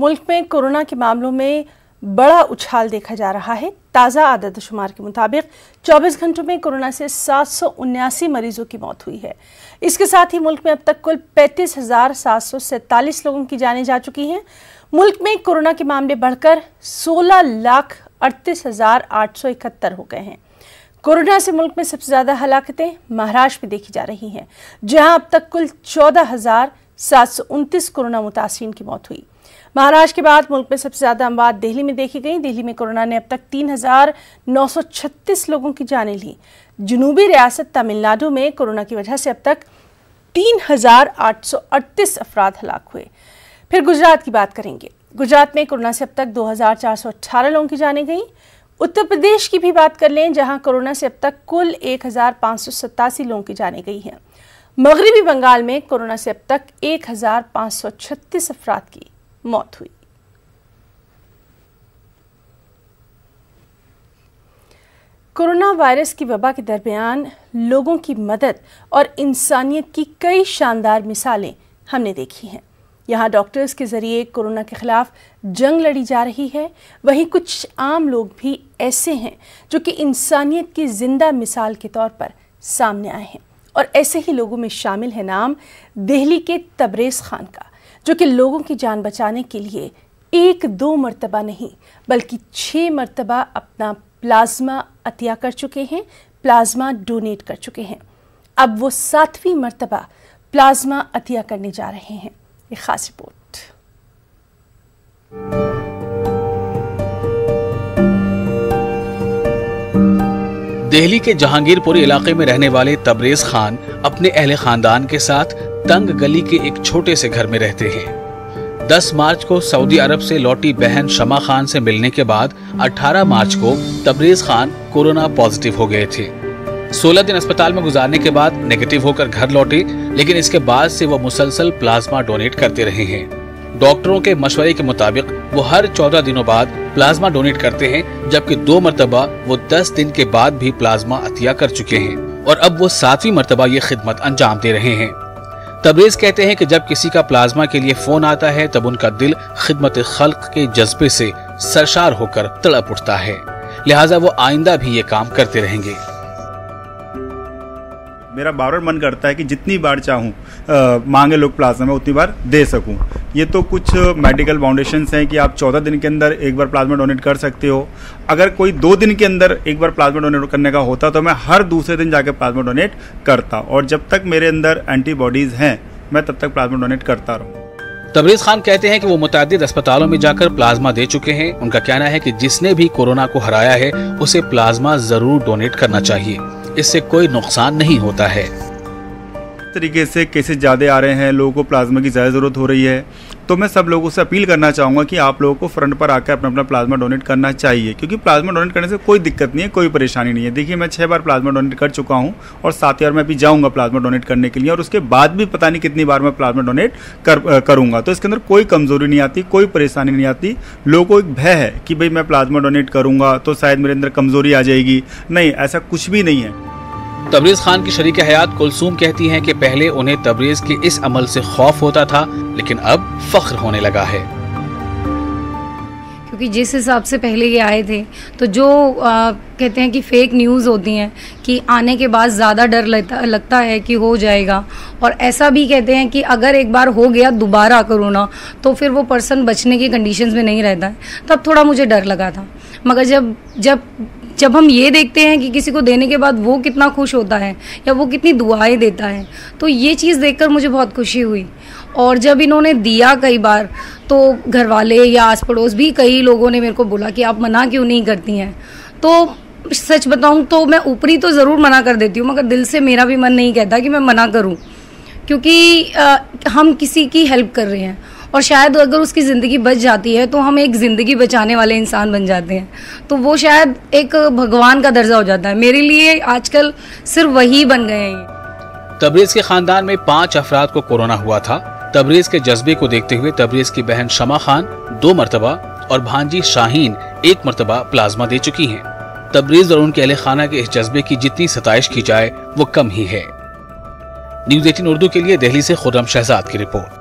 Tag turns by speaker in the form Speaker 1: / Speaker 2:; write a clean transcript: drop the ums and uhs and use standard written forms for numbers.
Speaker 1: मुल्क में कोरोना के मामलों में बड़ा उछाल देखा जा रहा है। ताज़ा आदद शुमार के मुताबिक 24 घंटों में कोरोना से 779 मरीजों की मौत हुई है। इसके साथ ही मुल्क में अब तक कुल 35,747 लोगों की जानें जा चुकी हैं। मुल्क में कोरोना के मामले बढ़कर 16,38,871 हो गए हैं। कोरोना से मुल्क में सबसे ज्यादा हलाकतें महाराष्ट्र में देखी जा रही हैं, जहां अब तक कुल 14,729 कोरोना मुतासिरीन की मौत हुई। महाराष्ट्र के बाद मुल्क में सबसे ज्यादा अमवात दिल्ली में देखी गई। दिल्ली में कोरोना ने अब तक 3,936 लोगों की जानें ली। जनूबी रियासत तमिलनाडु में कोरोना की वजह से अब तक 3,838 अफराद हलाक हुए। फिर गुजरात की बात करेंगे। गुजरात में कोरोना से अब तक 2,418 लोगों की जानें गई। उत्तर प्रदेश की भी बात कर लें, जहां कोरोना से अब तक कुल 1,587 लोगों की जानें गई हैं। मगरिबी बंगाल में कोरोना से अब तक 1,536 अफराद की मौत हुई। कोरोना वायरस की वबा के दरमियान लोगों की मदद और इंसानियत की कई शानदार मिसालें हमने देखी हैं। यहाँ डॉक्टर्स के जरिए कोरोना के खिलाफ जंग लड़ी जा रही है। वहीं कुछ आम लोग भी ऐसे हैं जो कि इंसानियत की जिंदा मिसाल के तौर पर सामने आए हैं, और ऐसे ही लोगों में शामिल है नाम दिल्ली के तबरेज़ खान का, जो कि लोगों की जान बचाने के लिए 1-2 मरतबा नहीं बल्कि 6 मरतबा अपना प्लाज्मा अतिया कर चुके हैं, प्लाज्मा डोनेट कर चुके हैं। अब वो 7वीं मरतबा प्लाज्मा अतिया करने जा रहे हैं। एक खास रिपोर्ट।
Speaker 2: दिल्ली के जहांगीरपुरी इलाके में रहने वाले तबरेज़ खान अपने अहले खानदान के साथ तंग गली के एक छोटे से घर में रहते हैं। 10 मार्च को सऊदी अरब से लौटी बहन शमा खान से मिलने के बाद 18 मार्च को तबरेज़ खान कोरोना पॉजिटिव हो गए थे। 16 दिन अस्पताल में गुजारने के बाद नेगेटिव होकर घर लौटे, लेकिन इसके बाद से वो मुसलसल प्लाज्मा डोनेट करते रहे हैं। डॉक्टरों के मशवरे के मुताबिक वो हर 14 दिनों बाद प्लाज्मा डोनेट करते हैं, जबकि 2 मरतबा वो 10 दिन के बाद भी प्लाज्मा अतिया कर चुके हैं और अब वो 7वीं मरतबा ये खिदमत अंजाम दे रहे हैं। तबरेज़ कहते हैं कि जब किसी का प्लाज्मा के लिए फोन आता है तब उनका दिल खिदमत खल्क के जज्बे से सरशार होकर तड़प उठता है, लिहाजा वो आइंदा भी ये काम करते रहेंगे।
Speaker 3: मेरा बार बार मन करता है कि जितनी बार चाहूँ मांगे लोग प्लाज्मा में उतनी बार दे सकूं। ये तो कुछ मेडिकल फाउंडेशंस हैं कि आप 14 दिन के अंदर एक बार प्लाज्मा डोनेट कर सकते हो। अगर कोई 2 दिन के अंदर एक बार प्लाज्मा डोनेट करने का होता तो मैं हर दूसरे दिन जाकर प्लाज्मा डोनेट करता, और जब तक मेरे अंदर एंटीबॉडीज हैं मैं तब तक प्लाज्मा डोनेट करता रहूँ।
Speaker 2: तबरेज़ खान कहते हैं कि वो मुतअद्दिद अस्पतालों में जाकर प्लाज्मा दे चुके हैं। उनका कहना है कि जिसने भी कोरोना को हराया है उसे प्लाज्मा जरूर डोनेट करना चाहिए, इससे कोई नुकसान नहीं होता है।
Speaker 3: तरीके से केसेस ज़्यादा आ रहे हैं, लोगों को प्लाज्मा की ज़्यादा ज़रूरत हो रही है, तो मैं सब लोगों से अपील करना चाहूँगा कि आप लोगों को फ्रंट पर आकर अपना अपना प्लाज्मा डोनेट करना चाहिए, क्योंकि प्लाज्मा डोनेट करने से कोई दिक्कत नहीं है, कोई परेशानी नहीं है। देखिए मैं 6 बार प्लाज्मा डोनेट कर चुका हूँ और 7वीं बार मैं भी जाऊँगा प्लाज्मा डोनेट करने के लिए, और उसके बाद भी पता नहीं कितनी बार मैं प्लाज्मा डोनेट करूँगा। तो इसके अंदर कोई कमज़ोरी नहीं आती, कोई परेशानी नहीं आती। लोगों को एक भय है कि भाई मैं प्लाज्मा डोनेट करूँगा तो शायद मेरे अंदर कमज़ोरी आ जाएगी। नहीं, ऐसा कुछ भी नहीं है।
Speaker 2: तबरेज़ खान की शरीक हयात कुलसूम कहती हैं कि पहले उन्हें तबरेज़ के इस अमल से खौफ होता था, लेकिन अब फख्र होने लगा है,
Speaker 4: क्योंकि जिस हिसाब से पहले ये आए थे तो जो कहते हैं कि फेक न्यूज़ होती हैं कि आने के बाद ज़्यादा डर लगता है कि हो जाएगा, और ऐसा भी कहते हैं कि अगर एक बार हो गया दोबारा कोरोना तो फिर वो पर्सन बचने की कंडीशंस में नहीं रहता है। तब थोड़ा मुझे डर लगा था, मगर जब हम ये देखते हैं कि किसी को देने के बाद वो कितना खुश होता है या वो कितनी दुआएं देता है, तो ये चीज़ देखकर मुझे बहुत खुशी हुई। और जब इन्होंने दिया कई बार तो घर वाले या आस पड़ोस भी कई लोगों ने मेरे को बोला कि आप मना क्यों नहीं करती हैं। तो सच बताऊं तो मैं ऊपरी तो ज़रूर मना कर देती हूँ, मगर दिल से मेरा भी मन नहीं कहता कि मैं मना करूँ, क्योंकि हम किसी की हेल्प कर रहे हैं, और शायद अगर उसकी ज़िंदगी बच जाती है तो हम एक ज़िंदगी बचाने वाले इंसान बन जाते हैं, तो वो शायद एक भगवान का दर्जा हो जाता है। मेरे लिए आजकल सिर्फ वही बन गए हैं।
Speaker 2: तबरेज़ के खानदान में 5 अफराद को कोरोना हुआ था। तबरेज़ के जज्बे को देखते हुए तबरेज़ की बहन शमा खान 2 मरतबा और भांजी शाहीन 1 मरतबा प्लाज्मा दे चुकी हैं। तबरेज़ और उनके अहले खाना के इस जज्बे की जितनी सताइश की जाए वो कम ही है। न्यूज़ 18 उर्दू के लिए दिल्ली से खुर्रम शहजाद की रिपोर्ट।